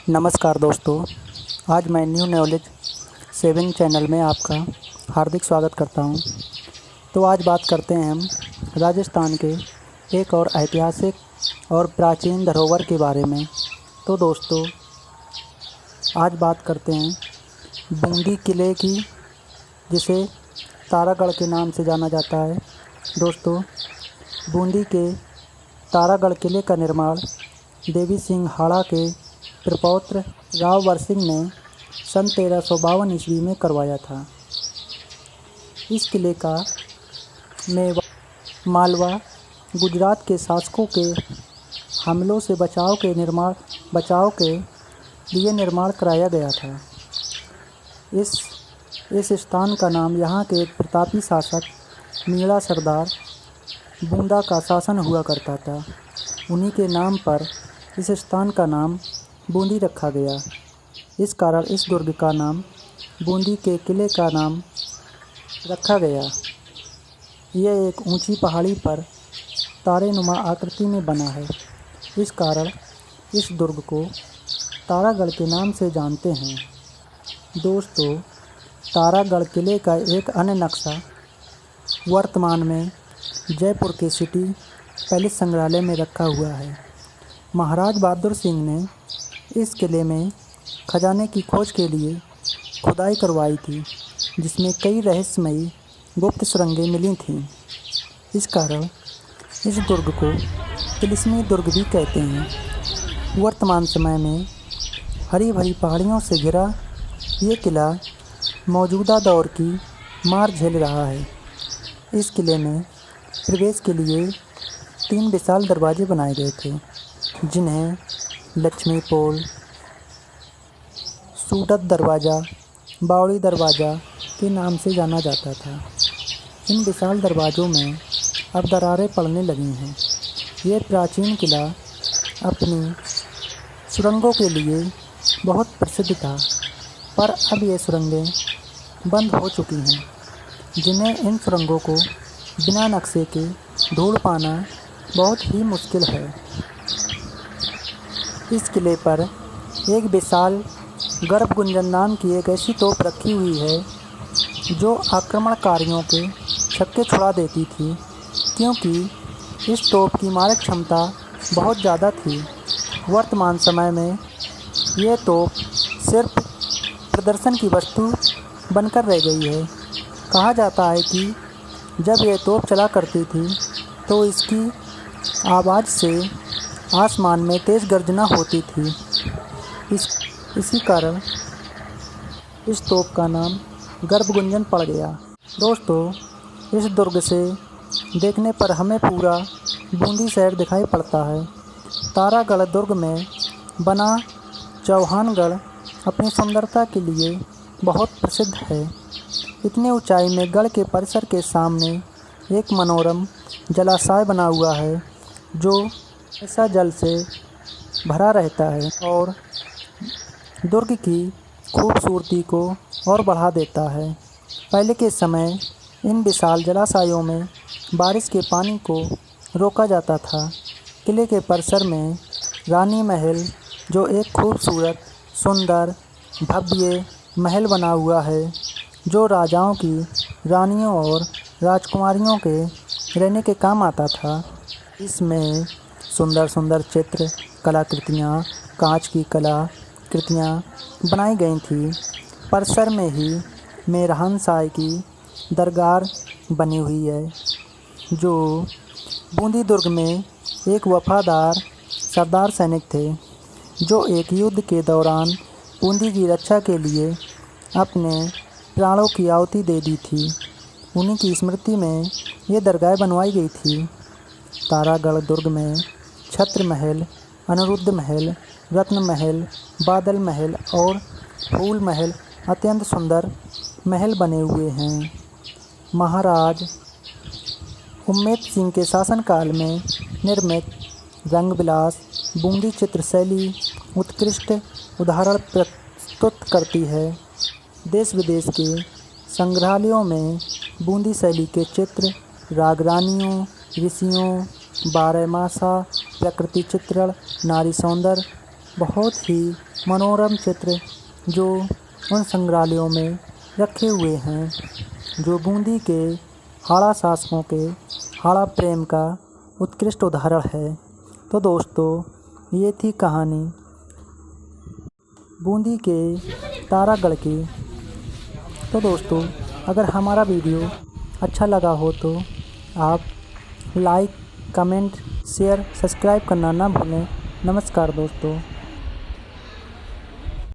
नमस्कार दोस्तों, आज मैं न्यू नॉलेज 7 चैनल में आपका हार्दिक स्वागत करता हूं। तो आज बात करते हैं हम राजस्थान के एक और ऐतिहासिक और प्राचीन धरोहर के बारे में। तो दोस्तों, आज बात करते हैं बूंदी किले की, जिसे तारागढ़ के नाम से जाना जाता है। दोस्तों, बूंदी के तारागढ़ किले का निर्माण देवी सिंह हाड़ा के प्रपौत्र राववर सिंह ने सन 1352 ईस्वी में करवाया था। इस किले का मेवाड़, मालवा, गुजरात के शासकों के हमलों से बचाव के लिए निर्माण कराया गया था। इस स्थान का नाम यहाँ के एक प्रतापी शासक मीणा सरदार बूंदा का शासन हुआ करता था। उन्हीं के नाम पर इस स्थान का नाम बूंदी रखा गया। इस कारण इस दुर्ग का नाम बूंदी के किले का नाम रखा गया। यह एक ऊंची पहाड़ी पर तारेनुमा आकृति में बना है। इस कारण इस दुर्ग को तारागढ़ के नाम से जानते हैं। दोस्तों, तारागढ़ किले का एक अन्य नक्शा वर्तमान में जयपुर के सिटी पैलेस संग्रहालय में रखा हुआ है। महाराज बहादुर सिंह ने इस किले में खजाने की खोज के लिए खुदाई करवाई थी, जिसमें कई रहस्यमयी गुप्त सुरंगें मिली थीं। इस कारण इस दुर्ग को तिलिस्मी दुर्ग भी कहते हैं। वर्तमान समय में हरी भरी पहाड़ियों से घिरा ये किला मौजूदा दौर की मार झेल रहा है। इस किले में प्रवेश के लिए 3 विशाल दरवाजे बनाए गए थे, जिन्हें लक्ष्मी पोल, सूटत दरवाज़ा, बावड़ी दरवाज़ा के नाम से जाना जाता था। इन विशाल दरवाज़ों में अब दरारें पड़ने लगी हैं। यह प्राचीन किला अपनी सुरंगों के लिए बहुत प्रसिद्ध था, पर अब ये सुरंगें बंद हो चुकी हैं, जिन्हें इन सुरंगों को बिना नक्शे के ढूंढ पाना बहुत ही मुश्किल है। इस किले पर एक विशाल गर्भगुंजन नाम की एक ऐसी तोप रखी हुई है, जो आक्रमणकारियों के छक्के छुड़ा देती थी, क्योंकि इस तोप की मारक क्षमता बहुत ज़्यादा थी। वर्तमान समय में ये तोप सिर्फ प्रदर्शन की वस्तु बनकर रह गई है। कहा जाता है कि जब ये तोप चला करती थी तो इसकी आवाज़ से आसमान में तेज़ गर्जना होती थी। इसी कारण इस तोप का नाम गर्भगुंजन पड़ गया। दोस्तों, इस दुर्ग से देखने पर हमें पूरा बूंदी शहर दिखाई पड़ता है। तारागढ़ दुर्ग में बना चौहानगढ़ अपनी सुंदरता के लिए बहुत प्रसिद्ध है। इतनी ऊंचाई में गढ़ के परिसर के सामने एक मनोरम जलाशय बना हुआ है, जो ऐसा जल से भरा रहता है और दुर्ग की खूबसूरती को और बढ़ा देता है। पहले के समय इन विशाल जलाशयों में बारिश के पानी को रोका जाता था। किले के परिसर में रानी महल, जो एक खूबसूरत, सुंदर, भव्य महल बना हुआ है, जो राजाओं की, रानियों और राजकुमारियों के रहने के काम आता था। इसमें सुंदर सुंदर चित्र कलाकृतियाँ, कांच की कलाकृतियाँ बनाई गई थी। परिसर में ही मेहरान शाह की दरगाह बनी हुई है, जो बूंदी दुर्ग में एक वफादार सरदार सैनिक थे, जो एक युद्ध के दौरान बूंदी की रक्षा के लिए अपने प्राणों की आहुति दे दी थी। उन्हीं की स्मृति में ये दरगाह बनवाई गई थी। तारागढ़ दुर्ग में छत्र महल, अनिरुद्ध महल, रत्न महल, बादल महल और फूल महल अत्यंत सुंदर महल बने हुए हैं। महाराज उम्मेद सिंह के शासनकाल में निर्मित रंग विलास बूंदी चित्रशैली उत्कृष्ट उदाहरण प्रस्तुत करती है। देश विदेश के संग्रहालयों में बूंदी शैली के चित्र रागरानियों, ऋषियों, बारहमासा प्रकृति चित्रण, नारी सौंदर्य बहुत ही मनोरम चित्र जो उन संग्रहालयों में रखे हुए हैं, जो बूंदी के हाड़ा शासकों के हाड़ा प्रेम का उत्कृष्ट उदाहरण है। तो दोस्तों, ये थी कहानी बूंदी के तारागढ़ की। तो दोस्तों, अगर हमारा वीडियो अच्छा लगा हो तो आप लाइक, कमेंट, शेयर, सब्सक्राइब करना ना भूलें। नमस्कार दोस्तों।